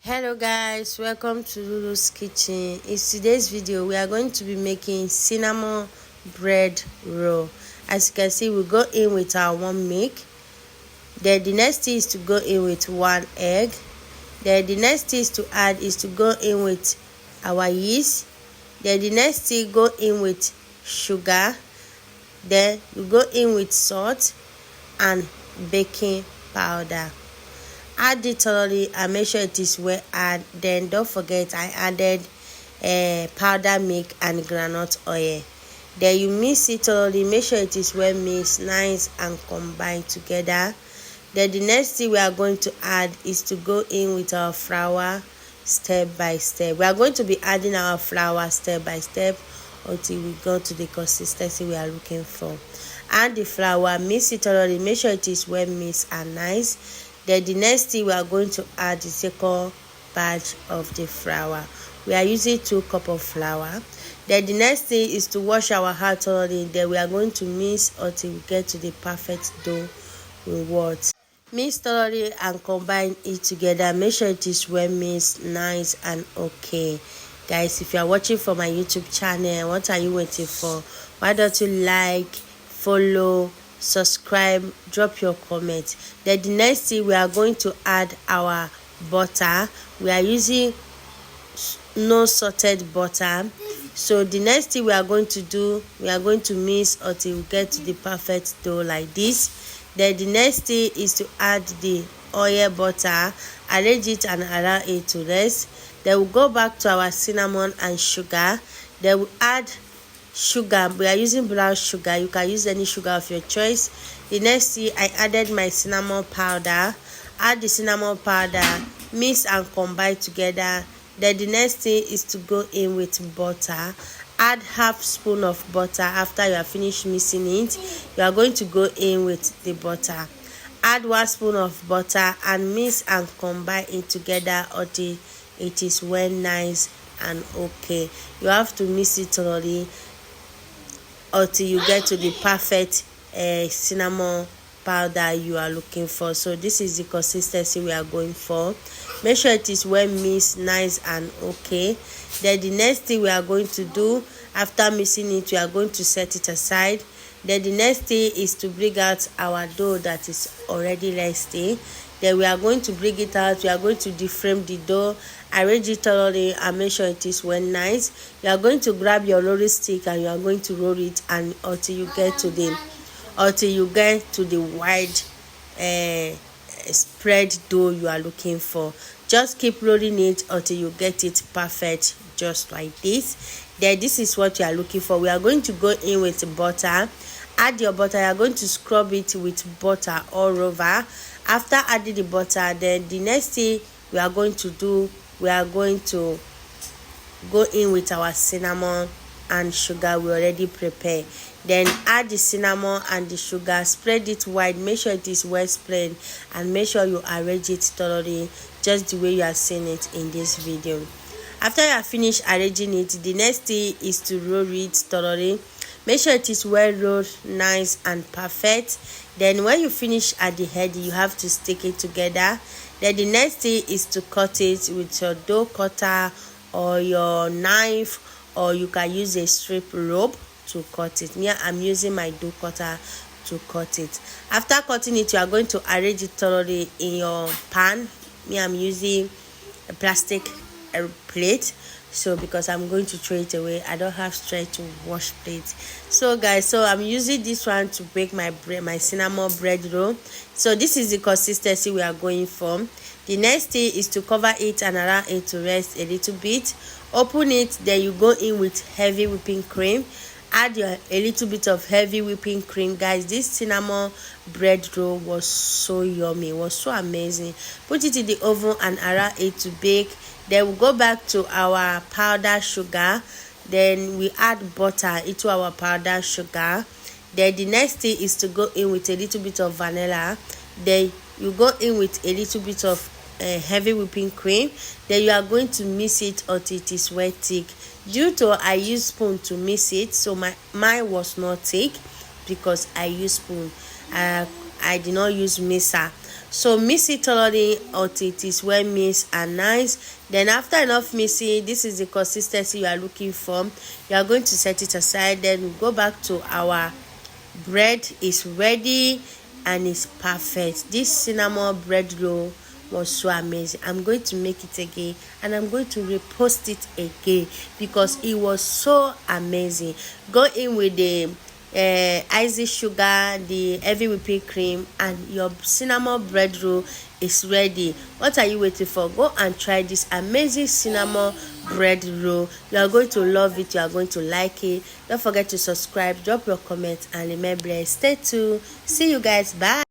Hello guys, welcome to Lulu's Kitchen. In today's video we are going to be making cinnamon bread roll. As you can see, we go in with our 1 milk. Then the next thing is to go in with 1 egg. Then the next thing is to add is to go in with our yeast. Then the next thing go in with sugar. Then we go in with salt and baking powder. Add it thoroughly and make sure it is well added. Then don't forget I added powder milk and groundnut oil. Then you mix it thoroughly, make sure it is well mixed, nice and combined together. Then the next thing we are going to add is to go in with our flour step by step. We are going to be adding our flour step by step until we go to the consistency we are looking for. Add the flour, mix it thoroughly, make sure it is well mixed and nice. Then the next thing we are going to add the second batch of the flour. We are using 2 cups of flour. Then the next thing is to wash our hand thoroughly. Then we are going to mix until we get to the perfect dough we want. Mix thoroughly and combine it together. Make sure it is well mixed, nice and okay. Guys, if you are watching from my YouTube channel, what are you waiting for? Why don't you like, follow, subscribe, drop your comment. Then the next thing we are going to add our butter. We are using no salted butter. So the next thing we are going to do, we are going to mix until we get to the perfect dough like this. Then the next thing is to add the oil butter, arrange it and allow it to rest. Then we'll go back to our cinnamon and sugar. Then we'll add sugar. We are using brown sugar. You can use any sugar of your choice. The next thing, I added my cinnamon powder. Add the cinnamon powder, mix and combine together. Then the next thing is to go in with butter. Add half spoon of butter. After you are finished mixing it, you are going to go in with the butter. Add 1 spoon of butter and mix and combine it together until it is well nice and okay. You have to mix it thoroughly until you get to the perfect cinnamon powder you are looking for. So this is the consistency we are going for. Make sure it is well mixed, nice and okay. Then the next thing we are going to do, after mixing it, we are going to set it aside. Then the next thing is to bring out our dough that is already resting. Then we are going to bring it out. We are going to deframe the dough, arrange it thoroughly and make sure it is well nice. You are going to grab your rolling stick and you are going to roll it and until you get to the wide spread dough you are looking for. Just keep rolling it until you get it perfect, just like this. Then this is what you are looking for. We are going to go in with butter. Add your butter. You are going to scrub it with butter all over. After adding the butter, then the next thing we are going to do, we are going to go in with our cinnamon and sugar we already prepared. Then add the cinnamon and the sugar, spread it wide, make sure it is well spread and make sure you arrange it thoroughly just the way you are seeing it in this video. After you are finished arranging it, the next thing is to roll it thoroughly. Make sure it is well rolled, nice and perfect. Then when you finish at the head, you have to stick it together. Then the next thing is to cut it with your dough cutter or your knife, or you can use a strip rope to cut it. Me, I'm using my dough cutter to cut it. After cutting it, you are going to arrange it thoroughly in your pan. Me, I'm using a plastic plate. So because I'm going to throw it away, I don't have strength to wash plates. So guys, so I'm using this one to bake my cinnamon bread roll. So this is the consistency we are going for. The next thing is to cover it and allow it to rest a little bit. Open it, then you go in with heavy whipping cream. Add a little bit of heavy whipping cream. Guys, this cinnamon bread roll was so yummy, it was so amazing. Put it in the oven and allow it to bake. Then we'll go back to our powdered sugar. Then we add butter into our powdered sugar. Then the next thing is to go in with a little bit of vanilla. Then you go in with a little bit of heavy whipping cream. Then you are going to mix it until it is well thick. Due to I use spoon to mix it, so mine was not thick because I use spoon. I did not use mixer. So mix it thoroughly until it is well mixed and nice. Then after enough mixing, this is the consistency you are looking for. You are going to set it aside. Then we go back to our bread. Is ready and it's perfect. This cinnamon bread roll was so amazing. I'm going to make it again and I'm going to repost it again because it was so amazing. Go in with the icy sugar, the heavy whipping cream, and your cinnamon bread roll is ready. What are you waiting for? Go and try this amazing cinnamon bread roll. You are going to love it. You are going to like it. Don't forget to subscribe, drop your comments, and remember, stay tuned. See you guys. Bye.